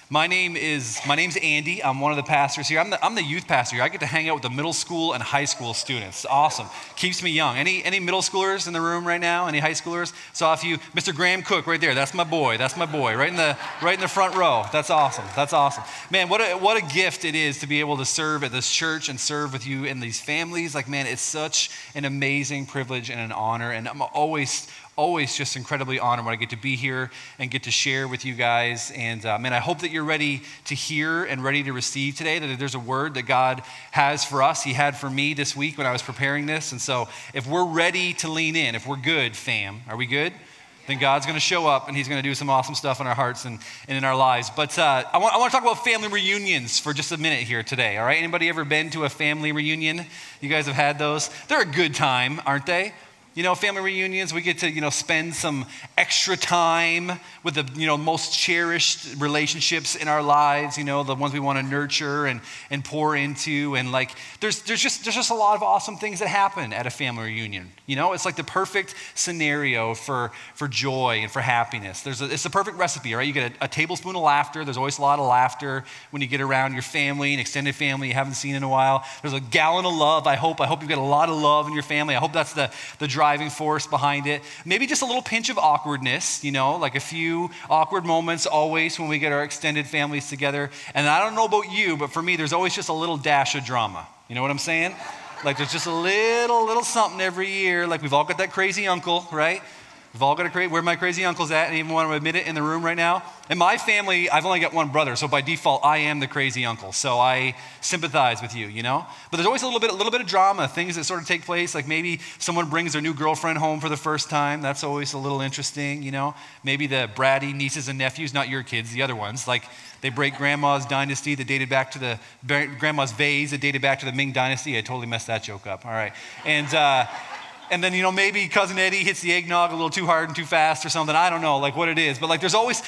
My name's Andy. I'm one of the pastors here. I'm the youth pastor here. I get to hang out with the middle school and high school students. Awesome. Keeps me young. Any middle schoolers in the room right now? Any high schoolers? Saw a few. Mr. Graham Cook right there. That's my boy. Right in the front row. That's awesome. Man, what a gift it is to be able to serve at this church and serve with you in these families. Like, man, it's such an amazing privilege and an honor. And I'm always just incredibly honored when I get to be here and get to share with you guys. And man, I hope that you're ready to hear and ready to receive today, that there's a word that God has for us. He had for me this week when I was preparing this. And so if we're ready to lean in, if we're good, fam, are we good? Then God's going to show up and he's going to do some awesome stuff in our hearts and in our lives. But I want to talk about family reunions for just a minute here today, all right? Anybody ever been to a family reunion? You guys have had those? They're a good time, aren't they? You know, family reunions, we get to, spend some extra time with the, most cherished relationships in our lives, the ones we want to nurture and pour into. And like, there's just a lot of awesome things that happen at a family reunion. It's like the perfect scenario for joy and for happiness. It's the perfect recipe, right? You get a tablespoon of laughter. There's always a lot of laughter when you get around your family, an extended family you haven't seen in a while. There's a gallon of love. I hope you've got a lot of love in your family. I hope that's the driving force behind it. Maybe just a little pinch of awkwardness, like a few awkward moments always when we get our extended families together. And I don't know about you, but for me, there's always just a little dash of drama. You know what I'm saying? Like there's just a little something every year. Like we've all got that crazy uncle, right? We've all got where my crazy uncle's at, and even want to admit it in the room right now. In my family, I've only got one brother, so by default, I am the crazy uncle. So I sympathize with you, But there's always a little bit of drama, things that sort of take place. Like maybe someone brings their new girlfriend home for the first time. That's always a little interesting, Maybe the bratty nieces and nephews, not your kids, the other ones. Like they break grandma's dynasty that dated back to grandma's vase that dated back to the Ming dynasty. I totally messed that joke up. All right, and then, maybe Cousin Eddie hits the eggnog a little too hard and too fast or something. I don't know, like what it is. But like there's always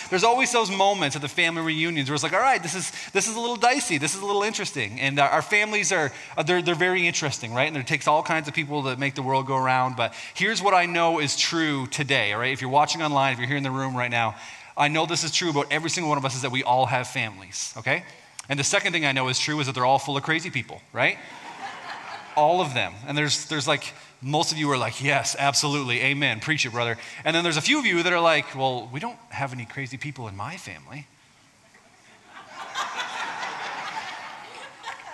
those moments at the family reunions where it's like, all right, this is a little dicey. This is a little interesting. And our families they're very interesting, right? And it takes all kinds of people to make the world go around. But here's what I know is true today, all right? If you're watching online, if you're here in the room right now, I know this is true about every single one of us is that we all have families, okay? And the second thing I know is true is that they're all full of crazy people, right? All of them. And there's like, most of you are like, yes, absolutely, amen, preach it, brother. And then there's a few of you that are like, well, we don't have any crazy people in my family.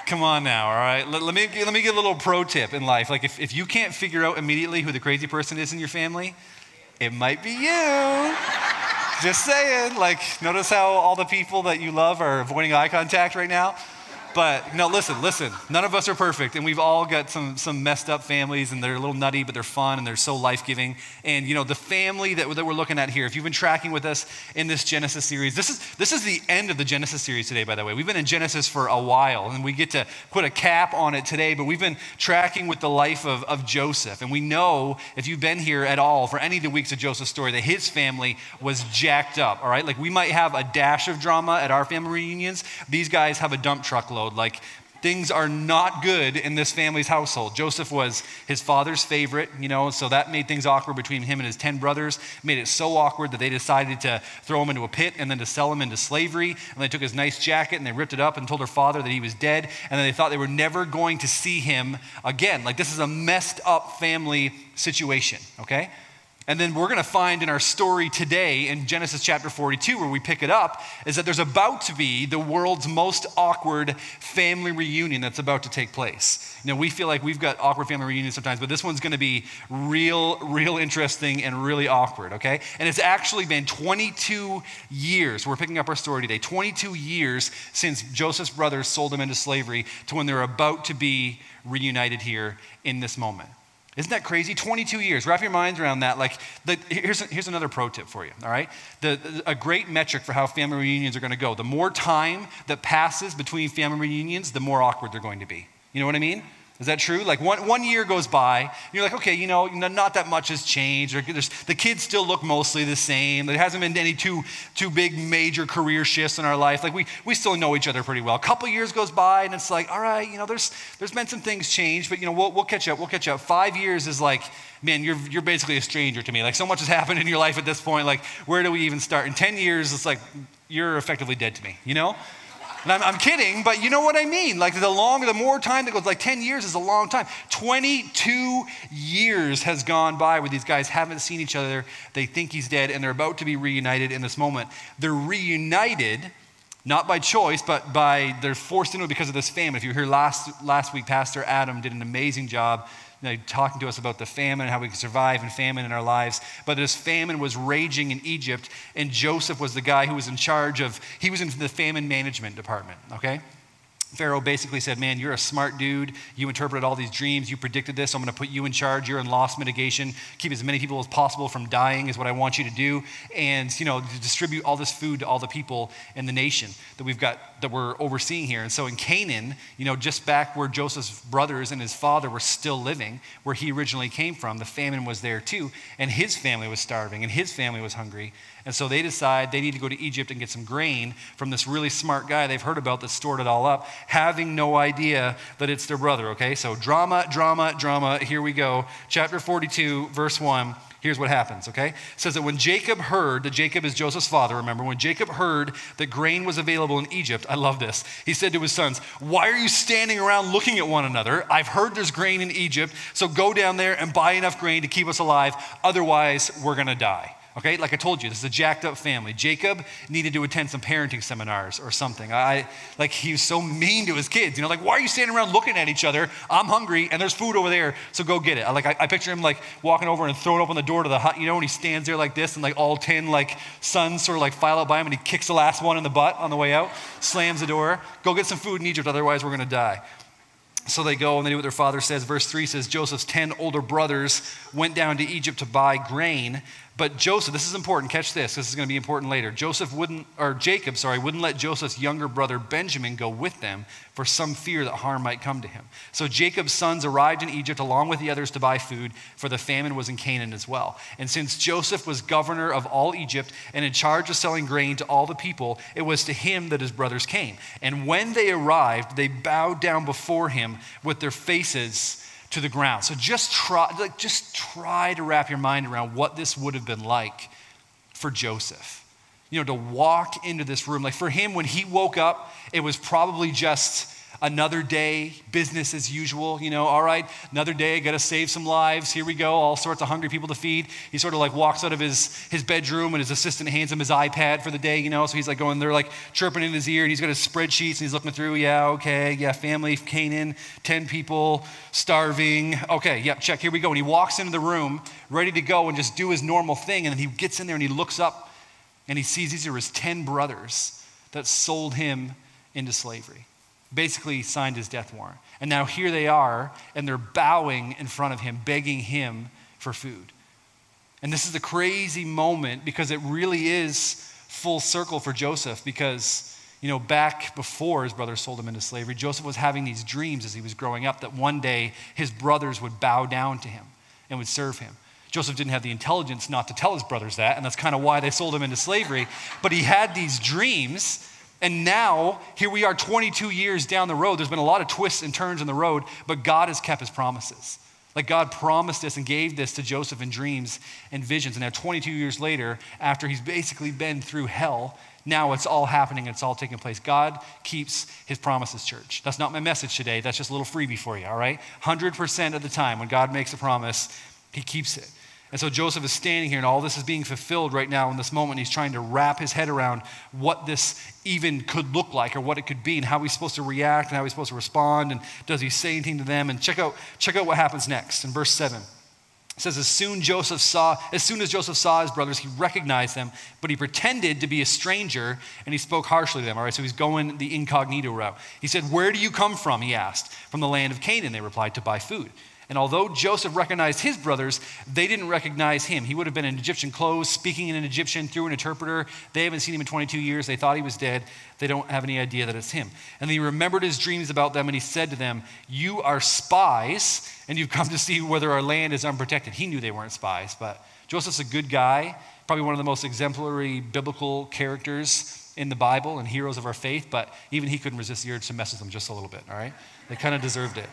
Come on now, all right? Let me give a little pro tip in life. Like if you can't figure out immediately who the crazy person is in your family, it might be you. Just saying, like notice how all the people that you love are avoiding eye contact right now? But no, listen, none of us are perfect, and we've all got some messed up families, and they're a little nutty, but they're fun, and they're so life-giving. And the family that we're looking at here, if you've been tracking with us in this Genesis series, this is the end of the Genesis series today, by the way. We've been in Genesis for a while, and we get to put a cap on it today, but we've been tracking with the life of Joseph. And we know, if you've been here at all for any of the weeks of Joseph's story, that his family was jacked up, all right? Like we might have a dash of drama at our family reunions. These guys have a dump truck load. Like things are not good in this family's household. Joseph was his father's favorite, so that made things awkward between him and his 10 brothers. Made it so awkward that they decided to throw him into a pit and then to sell him into slavery. And they took his nice jacket and they ripped it up and told her father that he was dead. And then they thought they were never going to see him again. Like this is a messed up family situation, okay? And then we're going to find in our story today in Genesis chapter 42, where we pick it up, is that there's about to be the world's most awkward family reunion that's about to take place. We feel like we've got awkward family reunions sometimes, but this one's going to be real interesting and really awkward, okay? And it's actually been 22 years. We're picking up our story today. 22 years since Joseph's brothers sold him into slavery to when they're about to be reunited here in this moment. Isn't that crazy? 22 years. Wrap your minds around that. Like, here's another pro tip for you, all right? A great metric for how family reunions are going to go. The more time that passes between family reunions, the more awkward they're going to be. You know what I mean? Is that true? Like one year goes by, and you're like, okay, not that much has changed. Or the kids still look mostly the same. There hasn't been any too big major career shifts in our life. Like we still know each other pretty well. A couple years goes by, and it's like, all right, there's been some things changed, but we'll catch up. We'll catch up. 5 years is like, man, you're basically a stranger to me. Like so much has happened in your life at this point. Like where do we even start? In 10 years, it's like you're effectively dead to me. And I'm kidding, but you know what I mean. Like the more time that goes, like 10 years is a long time. 22 years has gone by where these guys haven't seen each other. They think he's dead, and they're about to be reunited in this moment. They're reunited, not by choice, but they're forced into it because of this famine. If you were here last week, Pastor Adam did an amazing job talking to us about the famine and how we can survive in famine in our lives. But this famine was raging in Egypt, and Joseph was the guy who was in charge he was in the famine management department, okay? Pharaoh basically said, man, you're a smart dude. You interpreted all these dreams. You predicted this. I'm going to put you in charge. You're in loss mitigation. Keep as many people as possible from dying is what I want you to do. And, to distribute all this food to all the people in the nation that we're overseeing here. And so in Canaan, just back where Joseph's brothers and his father were still living, where he originally came from, the famine was there too. And his family was starving and his family was hungry. And so they decide they need to go to Egypt and get some grain from this really smart guy they've heard about that stored it all up, having no idea that it's their brother, okay? So drama, here we go. Chapter 42, verse 1, here's what happens, okay? It says that when Jacob heard, that Jacob is Joseph's father, remember, when Jacob heard that grain was available in Egypt, I love this, he said to his sons, why are you standing around looking at one another? I've heard there's grain in Egypt, so go down there and buy enough grain to keep us alive, otherwise we're gonna die. Okay, like I told you, this is a jacked up family. Jacob needed to attend some parenting seminars or something. He was so mean to his kids. Like, why are you standing around looking at each other? I'm hungry and there's food over there, so go get it. I picture him walking over and throwing open the door to the hut, and he stands there like this, and all 10 sons sort of file out by him, and he kicks the last one in the butt on the way out, slams the door. Go get some food in Egypt, otherwise we're gonna die. So they go and they do what their father says. Verse 3 says, Joseph's 10 older brothers went down to Egypt to buy grain. But Joseph, this is important, catch this is going to be important later. Jacob wouldn't let Joseph's younger brother Benjamin go with them for some fear that harm might come to him. So Jacob's sons arrived in Egypt along with the others to buy food, for the famine was in Canaan as well. And since Joseph was governor of all Egypt and in charge of selling grain to all the people, it was to him that his brothers came. And when they arrived, they bowed down before him with their faces to the ground. So just try to wrap your mind around what this would have been like for Joseph. To walk into this room. For him, when he woke up, it was probably just another day, business as usual. All right, another day, got to save some lives. Here we go, all sorts of hungry people to feed. He sort of walks out of his bedroom, and his assistant hands him his iPad for the day, so he's going there, chirping in his ear, and he's got his spreadsheets, and he's looking through, family, Canaan, 10 people, starving. Okay, yep, check, here we go. And he walks into the room, ready to go and just do his normal thing, and then he gets in there and he looks up, and he sees these are his 10 brothers that sold him into slavery. Basically signed his death warrant. And now here they are, and they're bowing in front of him, begging him for food. And this is a crazy moment because it really is full circle for Joseph because, back before his brothers sold him into slavery, Joseph was having these dreams as he was growing up that one day his brothers would bow down to him and would serve him. Joseph didn't have the intelligence not to tell his brothers that, and that's kind of why they sold him into slavery. But he had these dreams. And now, here we are 22 years down the road. There's been a lot of twists and turns in the road, but God has kept his promises. God promised this and gave this to Joseph in dreams and visions. And now 22 years later, after he's basically been through hell, now it's all happening, it's all taking place. God keeps his promises, church. That's not my message today. That's just a little freebie for you, all right? 100% of the time when God makes a promise, he keeps it. And so Joseph is standing here and all this is being fulfilled right now in this moment. He's trying to wrap his head around what this even could look like or what it could be and how he's supposed to react and how he's supposed to respond and does he say anything to them? And check out what happens next in verse 7. It says, as soon as Joseph saw his brothers, he recognized them, but he pretended to be a stranger and he spoke harshly to them. All right, so he's going the incognito route. He said, where do you come from? He asked. From the land of Canaan, they replied, to buy food. And although Joseph recognized his brothers, they didn't recognize him. He would have been in Egyptian clothes, speaking in an Egyptian through an interpreter. They haven't seen him in 22 years. They thought he was dead. They don't have any idea that it's him. And he remembered his dreams about them, and he said to them, "You are spies, and you've come to see whether our land is unprotected." He knew they weren't spies, but Joseph's a good guy, probably one of the most exemplary biblical characters in the Bible and heroes of our faith, but even he couldn't resist the urge to mess with them just a little bit, all right? They kind of deserved it.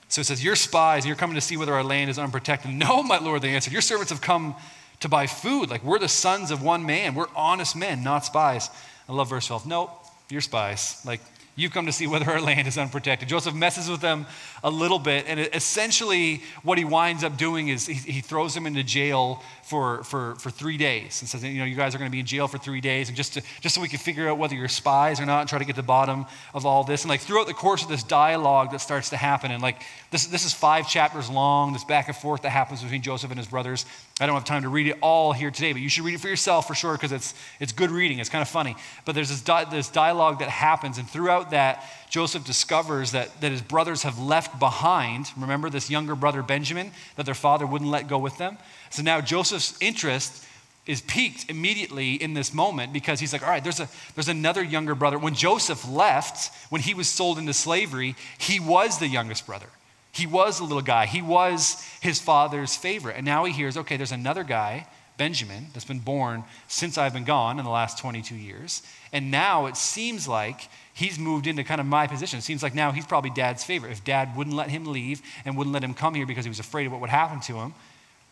So it says, "You're spies, and you're coming to see whether our land is unprotected." "No, my lord," they answered. "Your servants have come to buy food. Like, we're the sons of one man. We're honest men, not spies." I love verse 12. "Nope, you're spies. Like, you've come to see whether our land is unprotected." Joseph messes with them a little bit, and essentially what he winds up doing is he throws them into jail for 3 days and says, "You guys are going to be in jail for 3 days, and just so we can figure out whether you're spies or not and try to get to the bottom of all this." And like throughout the course of this dialogue that starts to happen, and like this is 5 chapters long, this back and forth that happens between Joseph and his brothers. I don't have time to read it all here today, but you should read it for yourself for sure, because it's good reading. It's kind of funny. But there's this dialogue that happens, and throughout that, Joseph discovers that his brothers have left behind, remember this younger brother Benjamin, that their father wouldn't let go with them. So now Joseph's interest is piqued immediately in this moment, because he's like, all right, there's another younger brother. When Joseph left, when he was sold into slavery, he was the youngest brother. He was the little guy. He was his father's favorite. And now he hears, okay, there's another guy, Benjamin, that's been born since I've been gone in the last 22 years. And now it seems like he's moved into kind of my position. It seems like now he's probably dad's favorite. If dad wouldn't let him leave and wouldn't let him come here because he was afraid of what would happen to him,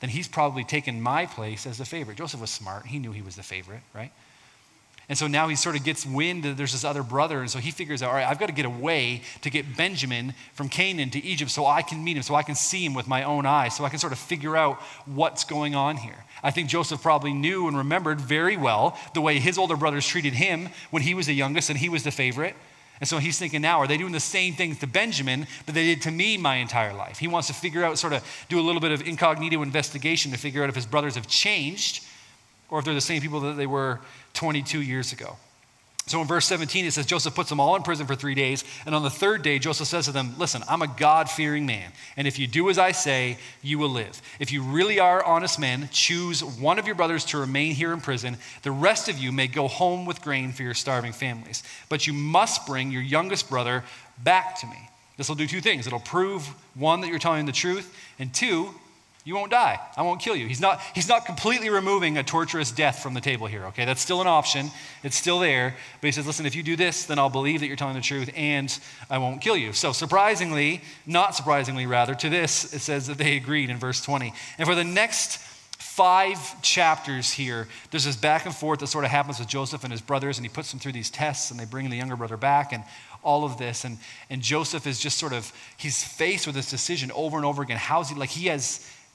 then he's probably taken my place as the favorite. Joseph was smart. He knew he was the favorite, right? And so now he sort of gets wind that there's this other brother, and so he figures out, all right, I've got to get a way to get Benjamin from Canaan to Egypt so I can meet him, so I can see him with my own eyes, so I can sort of figure out what's going on here. I think Joseph probably knew and remembered very well the way his older brothers treated him when he was the youngest and he was the favorite. And so he's thinking now, are they doing the same things to Benjamin that they did to me my entire life? He wants to figure out, sort of do a little bit of incognito investigation to figure out if his brothers have changed or if they're the same people that they were 22 years ago. So in verse 17, it says, Joseph puts them all in prison for 3 days. And on the 3rd day, Joseph says to them, listen, I'm a God-fearing man. And if you do as I say, you will live. If you really are honest men, choose one of your brothers to remain here in prison. The rest of you may go home with grain for your starving families. But you must bring your youngest brother back to me. This will do 2 things. It'll prove, 1, that you're telling the truth, and 2, you won't die. I won't kill you. He's not completely removing a torturous death from the table here, okay? That's still an option. It's still there. But he says, listen, if you do this, then I'll believe that you're telling the truth and I won't kill you. So not surprisingly rather, to this, it says that they agreed in verse 20. And for the next 5 chapters here, there's this back and forth that sort of happens with Joseph and his brothers, and he puts them through these tests, and they bring the younger brother back, and all of this. And Joseph is just sort of, he's faced with this decision over and over again. How's he, like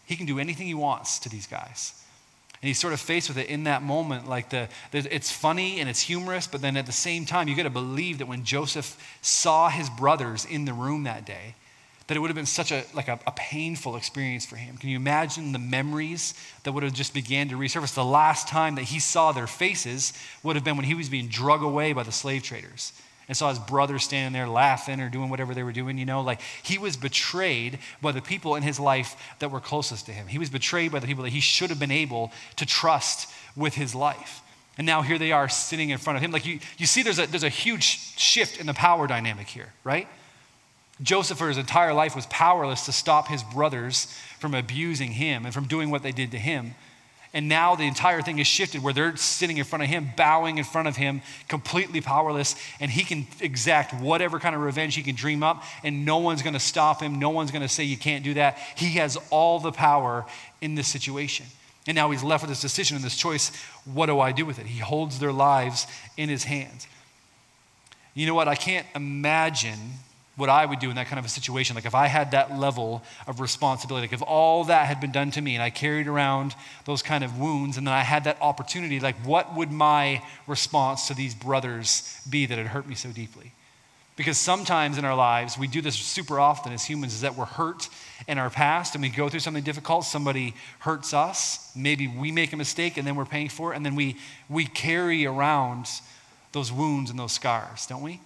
he can do anything he wants to these guys. And he's sort of faced with it in that moment. Like it's funny and it's humorous, but then at the same time, you got to believe that when Joseph saw his brothers in the room that day, that it would have been such a painful experience for him. Can you imagine the memories that would have just began to resurface? The last time that he saw their faces would have been when he was being drug away by the slave traders and saw his brothers standing there laughing or doing whatever they were doing, like he was betrayed by the people in his life that were closest to him. He was betrayed by the people that he should have been able to trust with his life. And now here they are sitting in front of him. Like you see there's a huge shift in the power dynamic here, right? Joseph for his entire life was powerless to stop his brothers from abusing him and from doing what they did to him. And now the entire thing is shifted where they're sitting in front of him, bowing in front of him, completely powerless, and he can exact whatever kind of revenge he can dream up, and no one's going to stop him. No one's going to say you can't do that. He has all the power in this situation. And now he's left with this decision and this choice. What do I do with it? He holds their lives in his hands. You know what? I can't imagine what I would do in that kind of a situation. Like if I had that level of responsibility, like if all that had been done to me and I carried around those kind of wounds and then I had that opportunity, like what would my response to these brothers be that had hurt me so deeply? Because sometimes in our lives, we do this super often as humans, is that we're hurt in our past and we go through something difficult, somebody hurts us, maybe we make a mistake and then we're paying for it, and then we carry around those wounds and those scars, don't we?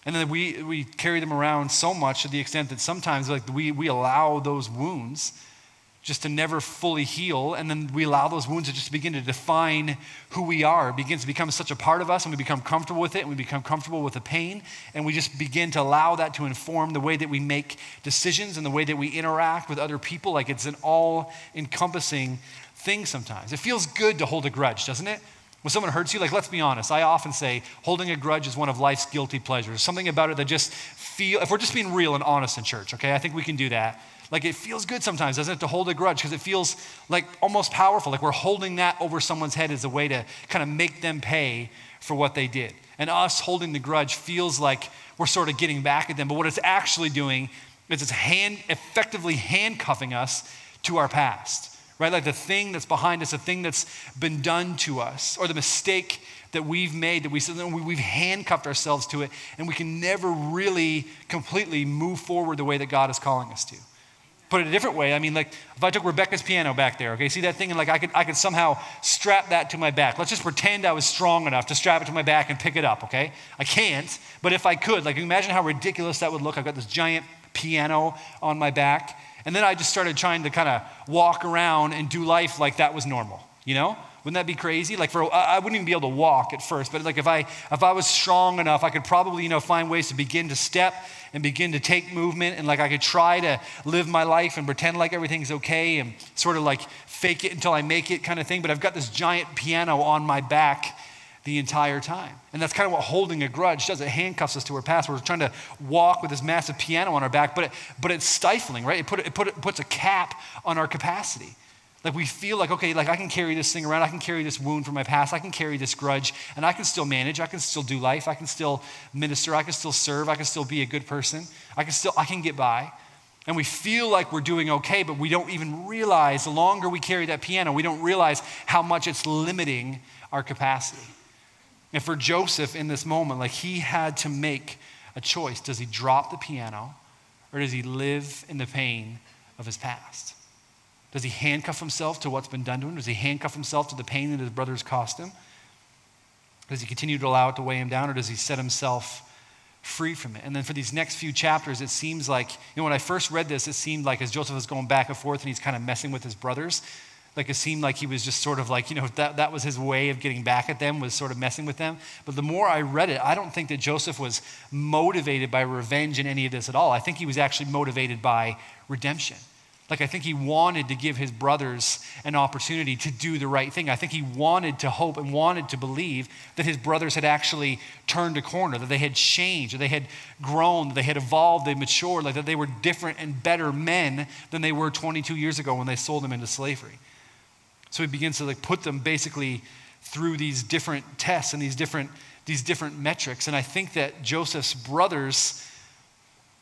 And then we carry them around so much to the extent that sometimes like we allow those wounds just to never fully heal, and then we allow those wounds to just begin to define who we are. It begins to become such a part of us, and we become comfortable with it, and we become comfortable with the pain, and we just begin to allow that to inform the way that we make decisions and the way that we interact with other people. Like it's an all-encompassing thing sometimes. It feels good to hold a grudge, doesn't it? When someone hurts you, like let's be honest, I often say holding a grudge is one of life's guilty pleasures. Something about it that just if we're just being real and honest in church, okay? I think we can do that. Like it feels good sometimes, doesn't it, to hold a grudge, because it feels like almost powerful, like we're holding that over someone's head as a way to kind of make them pay for what they did. And us holding the grudge feels like we're sort of getting back at them, but what it's actually doing is it's effectively handcuffing us to our past, right? Like the thing that's behind us, the thing that's been done to us, or the mistake that we've made, that we've handcuffed ourselves to it, and we can never really completely move forward the way that God is calling us to. Put it a different way, I mean, like if I took Rebecca's piano back there, okay, see that thing, and like I could somehow strap that to my back. Let's just pretend I was strong enough to strap it to my back and pick it up, okay? I can't, but if I could, like imagine how ridiculous that would look. I've got this giant piano on my back, and then I just started trying to kind of walk around and do life like that was normal, you know? Wouldn't that be crazy? Like I wouldn't even be able to walk at first, but like if I was strong enough, I could probably, find ways to begin to step and begin to take movement, and like I could try to live my life and pretend like everything's okay and sort of like fake it until I make it kind of thing. But I've got this giant piano on my back the entire time. And that's kind of what holding a grudge does. It handcuffs us to our past. We're trying to walk with this massive piano on our back, but it's stifling, right? It puts a cap on our capacity. Like we feel like, okay, like I can carry this thing around, I can carry this wound from my past, I can carry this grudge, and I can still manage, I can still do life, I can still minister, I can still serve, I can still be a good person, I can get by. And we feel like we're doing okay, but we don't even realize, the longer we carry that piano, we don't realize how much it's limiting our capacity. And for Joseph in this moment, like he had to make a choice. Does he drop the piano, or does he live in the pain of his past? Does he handcuff himself to what's been done to him? Does he handcuff himself to the pain that his brothers cost him? Does he continue to allow it to weigh him down, or does he set himself free from it? And then for these next few chapters, it seems like, when I first read this, it seemed like as Joseph was going back and forth and he's kind of messing with his brothers, like it seemed like he was just sort of like, that was his way of getting back at them, was sort of messing with them. But the more I read it, I don't think that Joseph was motivated by revenge in any of this at all. I think he was actually motivated by redemption. Like I think he wanted to give his brothers an opportunity to do the right thing. I think he wanted to hope and wanted to believe that his brothers had actually turned a corner, that they had changed, that they had grown, that they had evolved, they matured, like that they were different and better men than they were 22 years ago when they sold them into slavery. So he begins to like put them basically through these different tests and these different metrics. And I think that Joseph's brothers,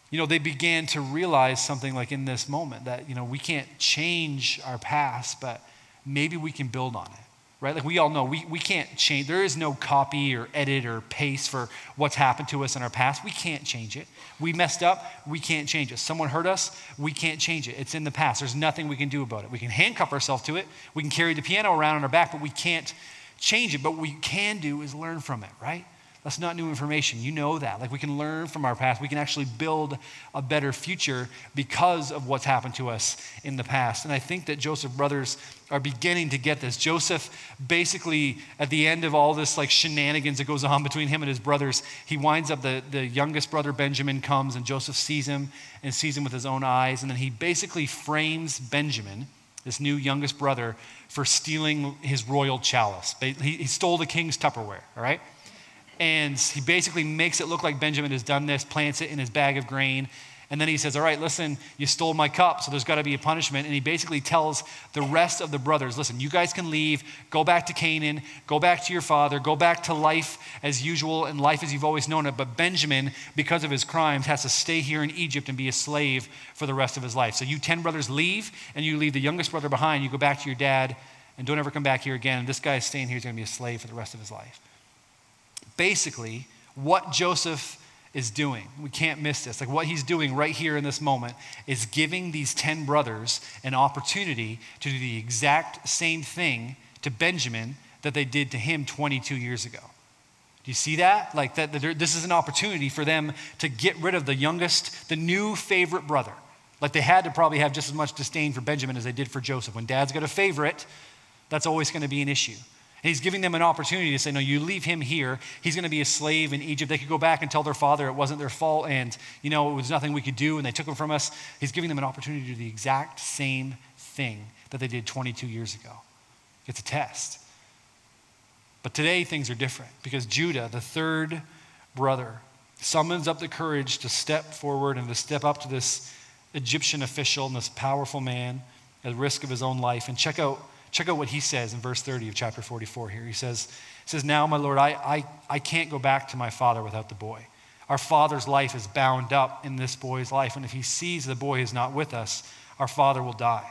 they began to realize something like in this moment that, we can't change our past, but maybe we can build on it, right? Like we all know we can't change. There is no copy or edit or paste for what's happened to us in our past. We can't change it. We messed up. We can't change it. Someone hurt us. We can't change it. It's in the past. There's nothing we can do about it. We can handcuff ourselves to it. We can carry the piano around on our back, but we can't change it. But what we can do is learn from it, right? That's not new information. You know that. Like we can learn from our past. We can actually build a better future because of what's happened to us in the past. And I think that Joseph's brothers are beginning to get this. Joseph basically, at the end of all this like shenanigans that goes on between him and his brothers, he winds up, the youngest brother Benjamin comes and Joseph sees him with his own eyes. And then he basically frames Benjamin, this new youngest brother, for stealing his royal chalice. He stole the king's Tupperware, all right? And he basically makes it look like Benjamin has done this, plants it in his bag of grain. And then he says, all right, listen, you stole my cup, so there's got to be a punishment. And he basically tells the rest of the brothers, listen, you guys can leave, go back to Canaan, go back to your father, go back to life as usual and life as you've always known it. But Benjamin, because of his crimes, has to stay here in Egypt and be a slave for the rest of his life. So you 10 brothers leave, and you leave the youngest brother behind. You go back to your dad, and don't ever come back here again. And this guy is staying here. He's going to be a slave for the rest of his life. Basically, what Joseph is doing, we can't miss this, like what he's doing right here in this moment is giving these 10 brothers an opportunity to do the exact same thing to Benjamin that they did to him 22 years ago. Do you see that? Like this is an opportunity for them to get rid of the youngest, the new favorite brother. Like they had to probably have just as much disdain for Benjamin as they did for Joseph. When dad's got a favorite, that's always going to be an issue. And he's giving them an opportunity to say, no, you leave him here. He's going to be a slave in Egypt. They could go back and tell their father it wasn't their fault and, it was nothing we could do and they took him from us. He's giving them an opportunity to do the exact same thing that they did 22 years ago. It's a test. But today things are different because Judah, the third brother, summons up the courage to step forward and to step up to this Egyptian official and this powerful man at risk of his own life. And check out what he says in verse 30 of chapter 44 here. He says, now, my Lord, I can't go back to my father without the boy. Our father's life is bound up in this boy's life. And if he sees the boy is not with us, our father will die.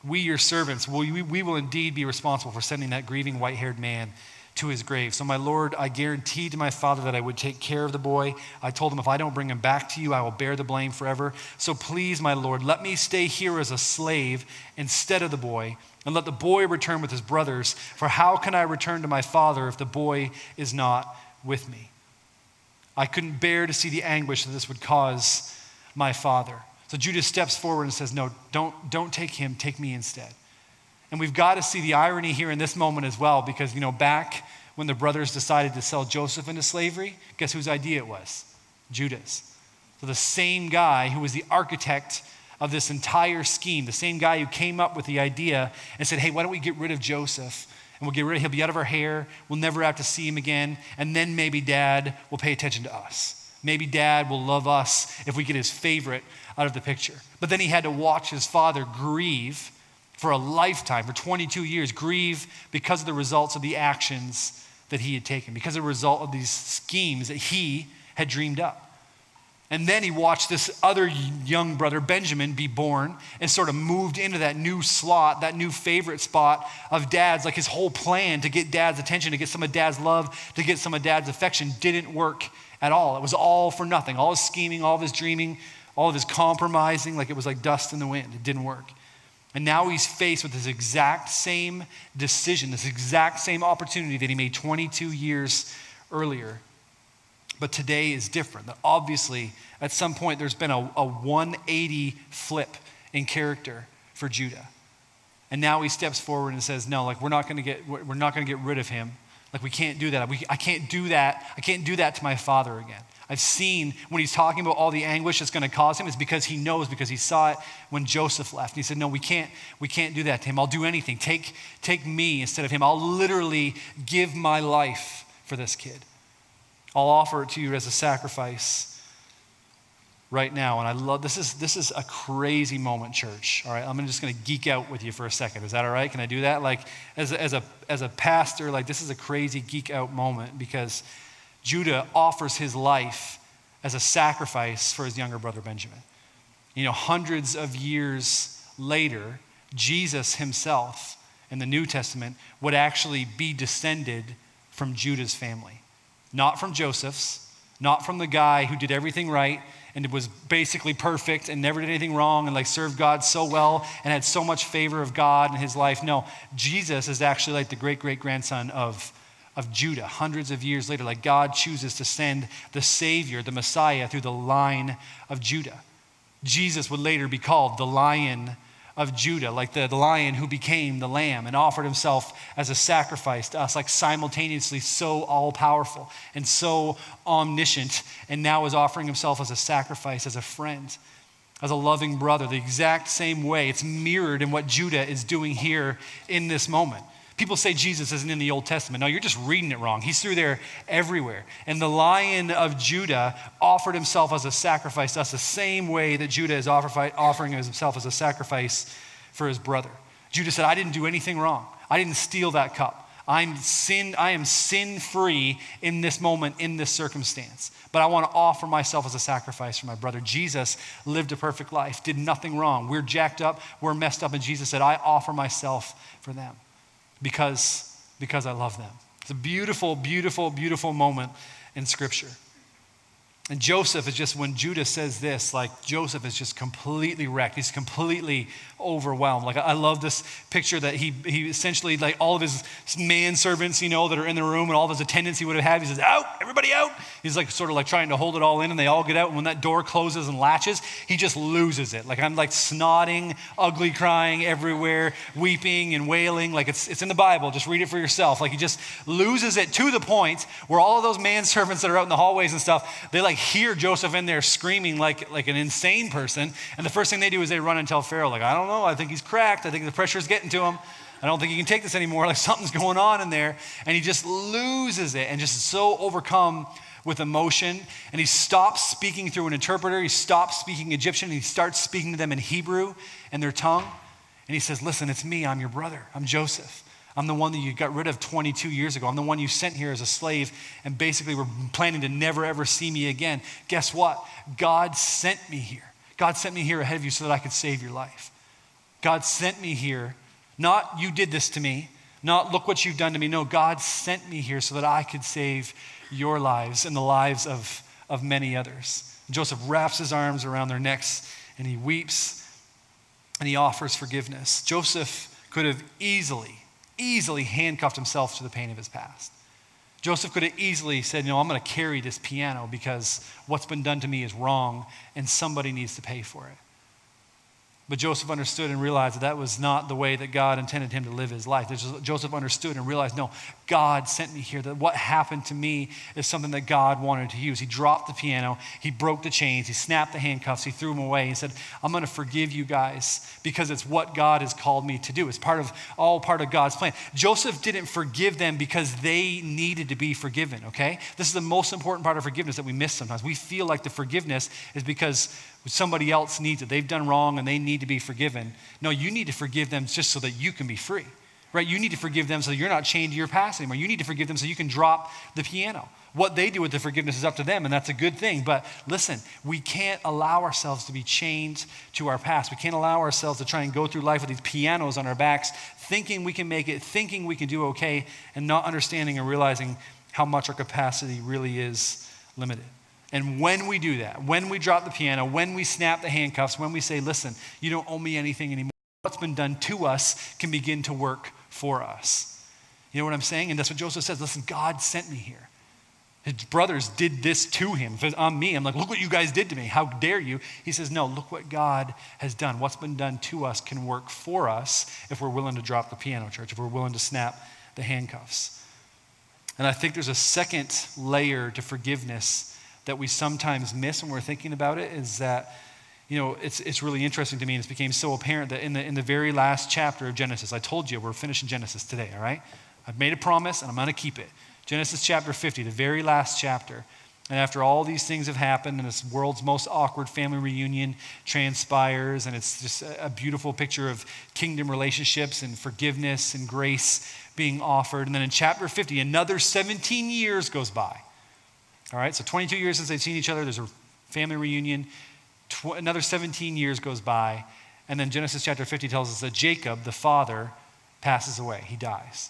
We, your servants, we will indeed be responsible for sending that grieving white-haired man to his grave. So my Lord, I guaranteed to my father that I would take care of the boy. I told him, if I don't bring him back to you, I will bear the blame forever. So please, my Lord, let me stay here as a slave instead of the boy, and let the boy return with his brothers. For how can I return to my father if the boy is not with me? I couldn't bear to see the anguish that this would cause my father. So Judah steps forward and says, no, don't take him, take me instead. And we've got to see the irony here in this moment as well, because, back when the brothers decided to sell Joseph into slavery, guess whose idea it was? Judah's. So the same guy who was the architect of this entire scheme, the same guy who came up with the idea and said, hey, why don't we get rid of Joseph? And we'll get rid of him, he'll be out of our hair, we'll never have to see him again, and then maybe dad will pay attention to us. Maybe dad will love us if we get his favorite out of the picture. But then he had to watch his father grieve for a lifetime, for 22 years, grieve because of the results of the actions that he had taken, because of the result of these schemes that he had dreamed up. And then he watched this other young brother, Benjamin, be born and sort of moved into that new slot, that new favorite spot of dad's. Like his whole plan to get dad's attention, to get some of dad's love, to get some of dad's affection didn't work at all. It was all for nothing. All his scheming, all of his dreaming, all of his compromising, like it was like dust in the wind. It didn't work. And now he's faced with this exact same decision, this exact same opportunity that he made 22 years earlier. But today is different. That obviously, at some point, there's been a 180 flip in character for Judah. And now he steps forward and says, no, like we're not going to get rid of him. Like we can't do that. I can't do that. I can't do that to my father again. I've seen when he's talking about all the anguish that's going to cause him, it's because he knows, because he saw it when Joseph left. And he said, no, we can't do that to him. I'll do anything. Take me instead of him. I'll literally give my life for this kid. I'll offer it to you as a sacrifice right now. And I love, this is a crazy moment, church. All right, I'm just going to geek out with you for a second. Is that all right? Can I do that? Like as a pastor, like this is a crazy geek out moment because Judah offers his life as a sacrifice for his younger brother Benjamin. Hundreds of years later, Jesus himself in the New Testament would actually be descended from Judah's family. Not from Joseph's, not from the guy who did everything right and was basically perfect and never did anything wrong and like served God so well and had so much favor of God in his life. No, Jesus is actually like the great-great-grandson of Judah, hundreds of years later. Like God chooses to send the Savior, the Messiah, through the line of Judah. Jesus would later be called the Lion of Judah, like the lion who became the lamb and offered himself as a sacrifice to us, like simultaneously so all-powerful and so omniscient, and now is offering himself as a sacrifice, as a friend, as a loving brother, the exact same way. It's mirrored in what Judah is doing here in this moment. People say Jesus isn't in the Old Testament. No, you're just reading it wrong. He's through there everywhere. And the Lion of Judah offered himself as a sacrifice to us the same way that Judah is offering himself as a sacrifice for his brother. Judah said, I didn't do anything wrong. I didn't steal that cup. I am sin-free in this moment, in this circumstance. But I want to offer myself as a sacrifice for my brother. Jesus lived a perfect life, did nothing wrong. We're jacked up, we're messed up, and Jesus said, I offer myself for them. Because I love them. It's a beautiful, beautiful, beautiful moment in Scripture. And Joseph is just, when Judah says this, like Joseph is just completely wrecked. He's completely overwhelmed. Like I love this picture that he essentially, like all of his manservants, that are in the room and all of his attendants he would have had, he says, out, everybody out. He's like sort of like trying to hold it all in, and they all get out. And when that door closes and latches, he just loses it. Like I'm like snotting, ugly crying everywhere, weeping and wailing. Like it's in the Bible. Just read it for yourself. Like he just loses it to the point where all of those manservants that are out in the hallways and stuff, they like hear Joseph in there screaming like an insane person. And the first thing they do is they run and tell Pharaoh, like, I don't know, I think he's cracked. I think the pressure's getting to him. I don't think he can take this anymore. Like something's going on in there. And he just loses it and just is so overcome with emotion. And he stops speaking through an interpreter. He stops speaking Egyptian. And he starts speaking to them in Hebrew and their tongue. And he says, listen, it's me. I'm your brother. I'm Joseph. I'm the one that you got rid of 22 years ago. I'm the one you sent here as a slave and basically were planning to never ever see me again. Guess what? God sent me here. God sent me here ahead of you so that I could save your life. God sent me here. Not you did this to me. Not look what you've done to me. No, God sent me here so that I could save your lives and the lives of many others. Joseph wraps his arms around their necks and he weeps and he offers forgiveness. Joseph could have easily handcuffed himself to the pain of his past. Joseph could have easily said, I'm going to carry this piano because what's been done to me is wrong and somebody needs to pay for it. But Joseph understood and realized that was not the way that God intended him to live his life. Joseph understood and realized, no, God sent me here. That what happened to me is something that God wanted to use. He dropped the piano. He broke the chains. He snapped the handcuffs. He threw them away. He said, I'm going to forgive you guys because it's what God has called me to do. It's part of God's plan. Joseph didn't forgive them because they needed to be forgiven, okay? This is the most important part of forgiveness that we miss sometimes. We feel like the forgiveness is because somebody else needs it. They've done wrong and they need to be forgiven. No, you need to forgive them just so that you can be free, right? You need to forgive them so you're not chained to your past anymore. You need to forgive them so you can drop the piano. What they do with the forgiveness is up to them, and that's a good thing. But listen, we can't allow ourselves to be chained to our past. We can't allow ourselves to try and go through life with these pianos on our backs, thinking we can make it, thinking we can do okay, and not understanding and realizing how much our capacity really is limited. And when we do that, when we drop the piano, when we snap the handcuffs, when we say, listen, you don't owe me anything anymore, what's been done to us can begin to work for us. You know what I'm saying? And that's what Joseph says. Listen, God sent me here. His brothers did this to him. If it's on me, I'm like, look what you guys did to me. How dare you? He says, no, look what God has done. What's been done to us can work for us if we're willing to drop the piano, church, if we're willing to snap the handcuffs. And I think there's a second layer to forgiveness that we sometimes miss when we're thinking about it, is that, it's really interesting to me, and it's became so apparent that in the very last chapter of Genesis, I told you we're finishing Genesis today, all right? I've made a promise and I'm going to keep it. Genesis chapter 50, the very last chapter. And after all these things have happened and this world's most awkward family reunion transpires, and it's just a beautiful picture of kingdom relationships and forgiveness and grace being offered. And then in chapter 50, another 17 years goes by. All right, so 22 years since they've seen each other, there's a family reunion. Another 17 years goes by, and then Genesis chapter 50 tells us that Jacob, the father, passes away. He dies.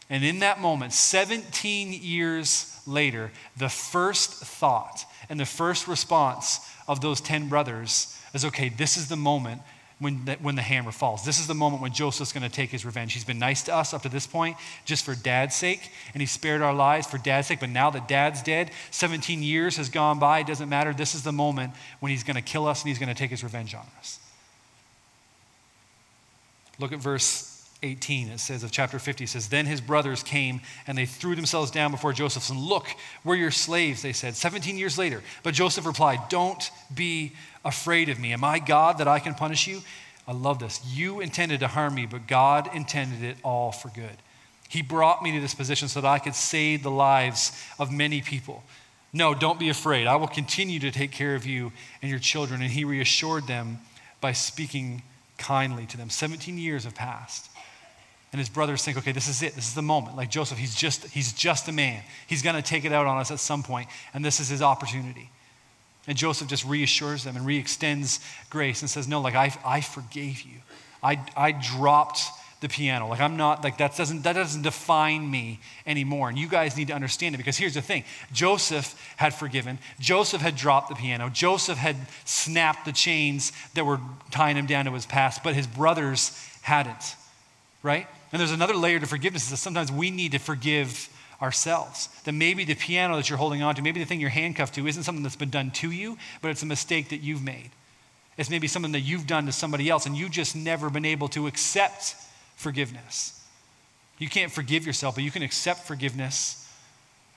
And in that moment, 17 years later, the first thought and the first response of those 10 brothers is, okay, this is the moment when the hammer falls. This is the moment when Joseph's going to take his revenge. He's been nice to us up to this point just for dad's sake, and he spared our lives for dad's sake, but now that dad's dead, 17 years has gone by, it doesn't matter. This is the moment when he's going to kill us and he's going to take his revenge on us. Look at verse 18. It says of chapter 50, it says, then his brothers came and they threw themselves down before Joseph and look, we're your slaves, they said, 17 years later. But Joseph replied, don't be afraid of me. Am I God that I can punish you? I love this. You intended to harm me, but God intended it all for good. He brought me to this position so that I could save the lives of many people. No, don't be afraid. I will continue to take care of you and your children. And he reassured them by speaking kindly to them. 17 years have passed. And his brothers think, okay, this is it. This is the moment. Like Joseph, he's just a man. He's going to take it out on us at some point, and this is his opportunity. And Joseph just reassures them and re-extends grace and says, no, like I forgave you. I dropped the piano. Like I'm not, like that doesn't define me anymore. And you guys need to understand it, because here's the thing. Joseph had forgiven. Joseph had dropped the piano. Joseph had snapped the chains that were tying him down to his past, but his brothers hadn't, right? And there's another layer to forgiveness, is that sometimes we need to forgive ourselves. That maybe the piano that you're holding on to, maybe the thing you're handcuffed to isn't something that's been done to you, but it's a mistake that you've made. It's maybe something that you've done to somebody else, and you've just never been able to accept forgiveness. You can't forgive yourself, but you can accept forgiveness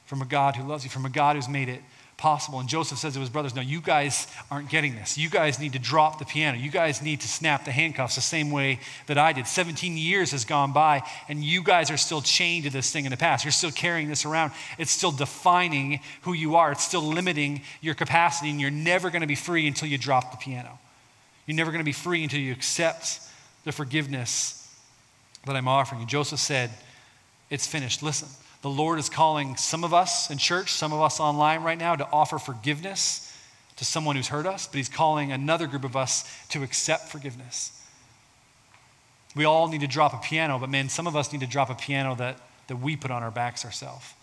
from a God who loves you, from a God who's made it possible. And Joseph says to his brothers, no, you guys aren't getting this. You guys need to drop the piano. You guys need to snap the handcuffs the same way that I did. 17 years has gone by, and you guys are still chained to this thing in the past. You're still carrying this around. It's still defining who you are. It's still limiting your capacity, and you're never going to be free until you drop the piano. You're never going to be free until you accept the forgiveness that I'm offering you. Joseph said, it's finished. Listen, the Lord is calling some of us in church, some of us online right now, to offer forgiveness to someone who's hurt us, but he's calling another group of us to accept forgiveness. We all need to drop a piano, but man, some of us need to drop a piano that we put on our backs ourselves.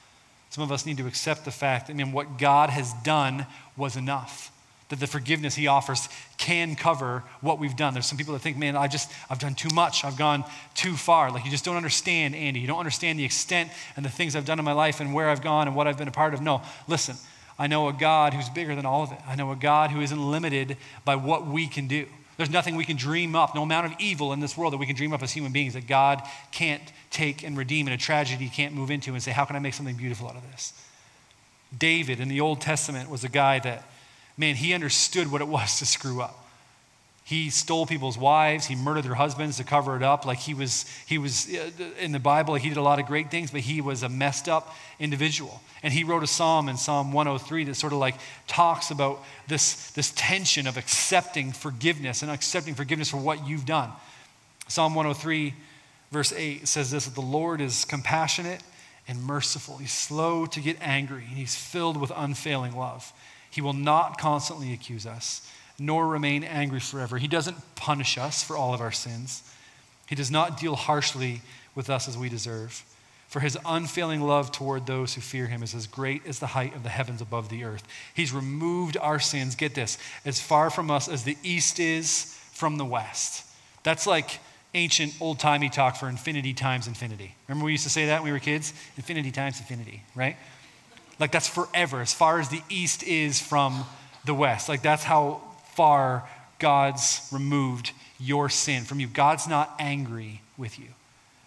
Some of us need to accept the fact that, what God has done was enough. That the forgiveness he offers can cover what we've done. There's some people that think, man, I've done too much. I've gone too far. Like, you just don't understand, Andy. You don't understand the extent and the things I've done in my life and where I've gone and what I've been a part of. No, listen, I know a God who's bigger than all of it. I know a God who isn't limited by what we can do. There's nothing we can dream up, no amount of evil in this world that we can dream up as human beings that God can't take and redeem, and a tragedy he can't move into and say, how can I make something beautiful out of this? David in the Old Testament was a guy that, man, he understood what it was to screw up. He stole people's wives. He murdered their husbands to cover it up. Like he was in the Bible, like he did a lot of great things, but he was a messed up individual. And he wrote a psalm in Psalm 103 that sort of like talks about this tension of accepting forgiveness and accepting forgiveness for what you've done. Psalm 103 verse 8 says this, that the Lord is compassionate and merciful. He's slow to get angry, and he's filled with unfailing love. He will not constantly accuse us, nor remain angry forever. He doesn't punish us for all of our sins. He does not deal harshly with us as we deserve. For his unfailing love toward those who fear him is as great as the height of the heavens above the earth. He's removed our sins, get this, as far from us as the east is from the west. That's like ancient old-timey talk for infinity times infinity. Remember we used to say that when we were kids? Infinity times infinity, right? Like that's forever, as far as the east is from the west. Like that's how far God's removed your sin from you. God's not angry with you.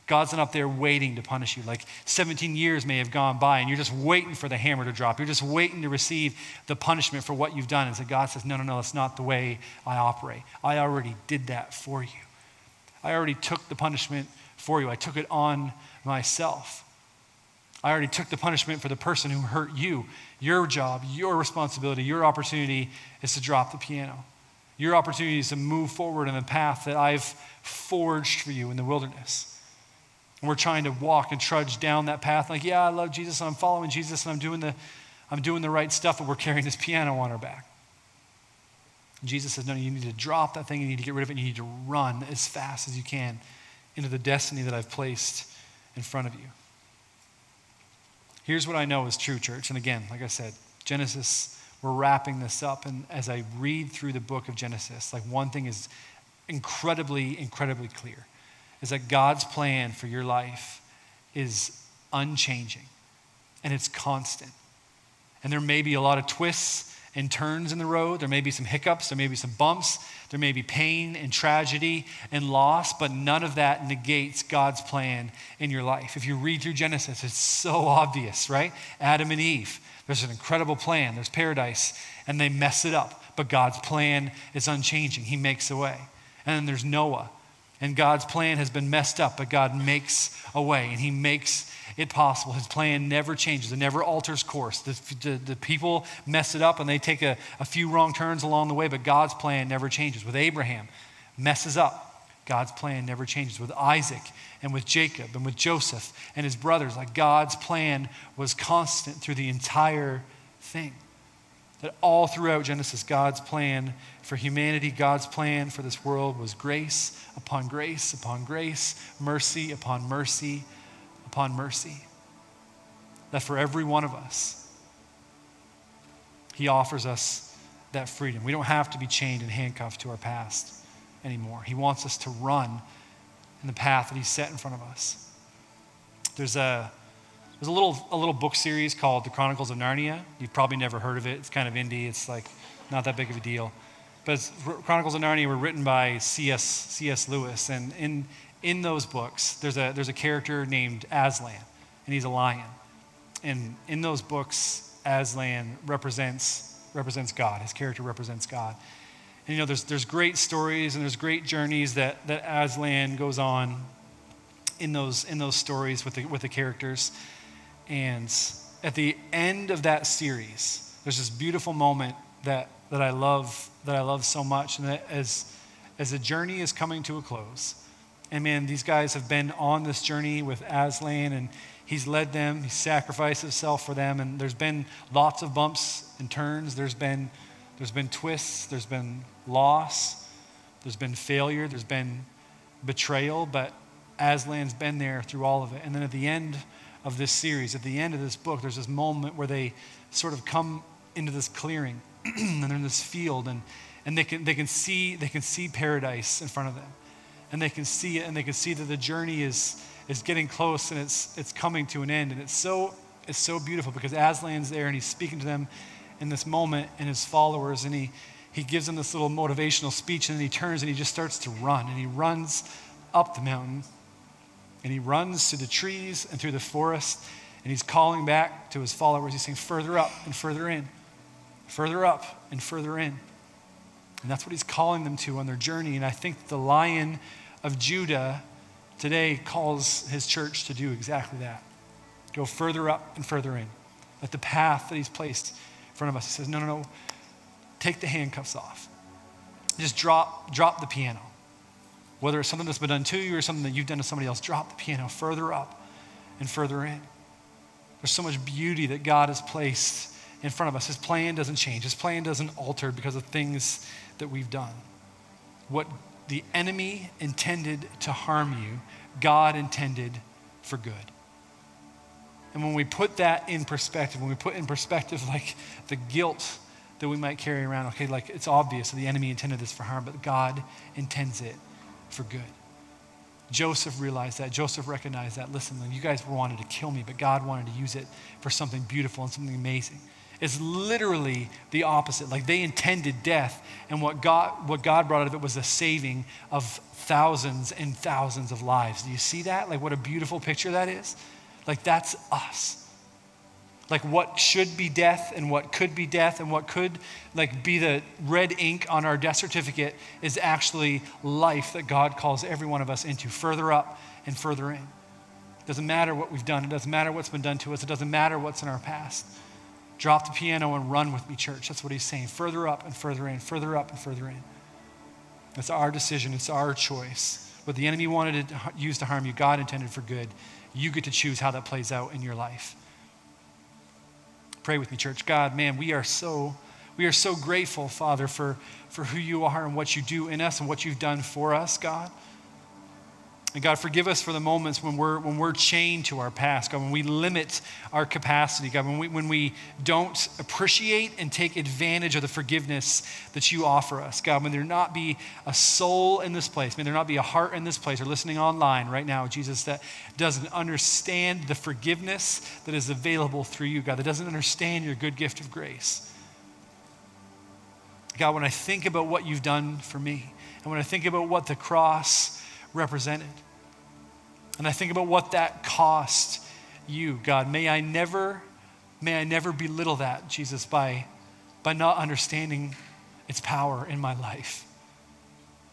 God's not up there waiting to punish you. Like 17 years may have gone by and you're just waiting for the hammer to drop. You're just waiting to receive the punishment for what you've done. And so God says, no, that's not the way I operate. I already did that for you. I already took the punishment for you. I took it on myself. I already took the punishment for the person who hurt you. Your job, your responsibility, your opportunity is to drop the piano. Your opportunity is to move forward in the path that I've forged for you in the wilderness. And we're trying to walk and trudge down that path like, yeah, I love Jesus, and I'm following Jesus, and I'm doing the right stuff, but we're carrying this piano on our back. And Jesus says, no, you need to drop that thing, you need to get rid of it, and you need to run as fast as you can into the destiny that I've placed in front of you. Here's what I know is true, church. And again, like I said, Genesis, we're wrapping this up. And as I read through the book of Genesis, like one thing is incredibly, incredibly clear, is that God's plan for your life is unchanging and it's constant. And there may be a lot of twists and turns in the road. There may be some hiccups. There may be some bumps. There may be pain and tragedy and loss, but none of that negates God's plan in your life. If you read through Genesis, it's so obvious, right? Adam and Eve, there's an incredible plan. There's paradise, and they mess it up. But God's plan is unchanging. He makes a way. And then there's Noah, and God's plan has been messed up, but God makes a way, and he makes it possible. His plan never changes. It never alters course. The people mess it up and they take a few wrong turns along the way, but God's plan never changes. With Abraham, messes up. God's plan never changes. With Isaac and with Jacob and with Joseph and his brothers, like God's plan was constant through the entire thing. That all throughout Genesis, God's plan for humanity, God's plan for this world was grace upon grace upon grace, mercy upon mercy upon mercy. That for every one of us, he offers us that freedom. We don't have to be chained and handcuffed to our past anymore. He wants us to run in the path that he's set in front of us. There's a little book series called The Chronicles of Narnia. You've probably never heard of it. It's kind of indie. It's like not that big of a deal. But Chronicles of Narnia were written by C.S. Lewis. And in those books, there's a character named Aslan, and he's a lion. And in those books, Aslan represents God. His character represents God. And there's great stories and there's great journeys that Aslan goes on in those stories with the characters. And at the end of that series, there's this beautiful moment that I love so much, and that as the journey is coming to a close, and man, these guys have been on this journey with Aslan, and he's led them, he sacrificed himself for them, and there's been lots of bumps and turns, there's been twists, there's been loss, there's been failure, there's been betrayal, but Aslan's been there through all of it. And then at the end of this series, at the end of this book, there's this moment where they sort of come into this clearing and they're in this field, and they can see paradise in front of them, and they can see it, and they can see that the journey is getting close, and it's coming to an end. And it's so beautiful because Aslan's there and he's speaking to them in this moment and his followers, and he gives them this little motivational speech, and then he turns and he just starts to run, and he runs up the mountain, and he runs to the trees and through the forest, and he's calling back to his followers. He's saying, further up and further in, further up and further in. And that's what he's calling them to on their journey. And I think the Lion of Judah today calls his church to do exactly that. Go further up and further in. At the path that he's placed in front of us. He says, no, take the handcuffs off. Just drop the piano. Whether it's something that's been done to you or something that you've done to somebody else, drop the piano further up and further in. There's so much beauty that God has placed in front of us. His plan doesn't change. His plan doesn't alter because of things that we've done. What the enemy intended to harm you, God intended for good. And when we put that in perspective, like the guilt that we might carry around, okay, like it's obvious that the enemy intended this for harm, but God intends it for good. Joseph realized that. Joseph recognized that. Listen, you guys wanted to kill me, but God wanted to use it for something beautiful and something amazing. It's literally the opposite. Like they intended death, and what God brought out of it was the saving of thousands and thousands of lives. Do you see that? Like what a beautiful picture that is? Like that's us. Like what should be death and what could be death and what could like be the red ink on our death certificate is actually life that God calls every one of us into, further up and further in. It doesn't matter what we've done. It doesn't matter what's been done to us. It doesn't matter what's in our past. Drop the piano and run with me, church. That's what he's saying. Further up and further in, further up and further in. It's our decision. It's our choice. What the enemy wanted to use to harm you, God intended for good. You get to choose how that plays out in your life. Pray with me, church. God, man, we are so grateful, Father, for who you are and what you do in us and what you've done for us, God. And God, forgive us for the moments when we're chained to our past, God, when we limit our capacity, God, when we don't appreciate and take advantage of the forgiveness that you offer us, God, when there not be a soul in this place, may there not be a heart in this place or listening online right now, Jesus, that doesn't understand the forgiveness that is available through you, God, that doesn't understand your good gift of grace. God, when I think about what you've done for me, and when I think about what the cross represented, and I think about what that cost you, God, may I never belittle that, Jesus, by not understanding its power in my life.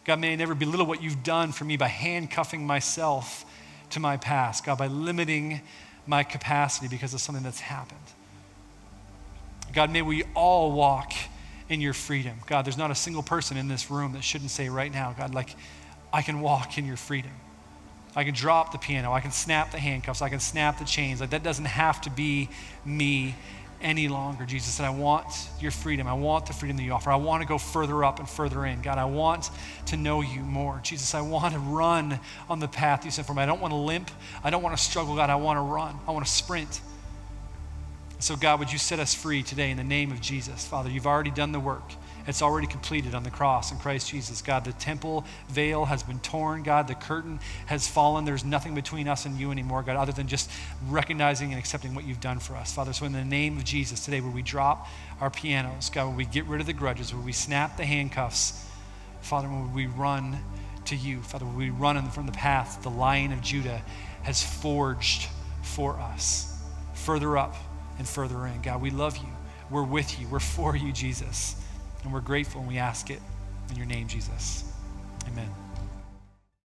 God, may I never belittle what you've done for me by handcuffing myself to my past, God, by limiting my capacity because of something that's happened. God, may we all walk in your freedom. God, there's not a single person in this room that shouldn't say right now, God, like, I can walk in your freedom. I can drop the piano. I can snap the handcuffs. I can snap the chains. Like that doesn't have to be me any longer, Jesus. And I want your freedom. I want the freedom that you offer. I want to go further up and further in. God, I want to know you more. Jesus, I want to run on the path you sent for me. I don't want to limp. I don't want to struggle. God, I want to run. I want to sprint. So God, would you set us free today in the name of Jesus? Father, you've already done the work. It's already completed on the cross in Christ Jesus. God, the temple veil has been torn. God, the curtain has fallen. There's nothing between us and you anymore, God, other than just recognizing and accepting what you've done for us. Father, so in the name of Jesus today, would we drop our pianos? God, would we get rid of the grudges? Would we snap the handcuffs? Father, would we run to you? Father, would we run from the path the Lion of Judah has forged for us? Further up and further in. God, we love you. We're with you. We're for you, Jesus. And we're grateful and we ask it in your name, Jesus. Amen.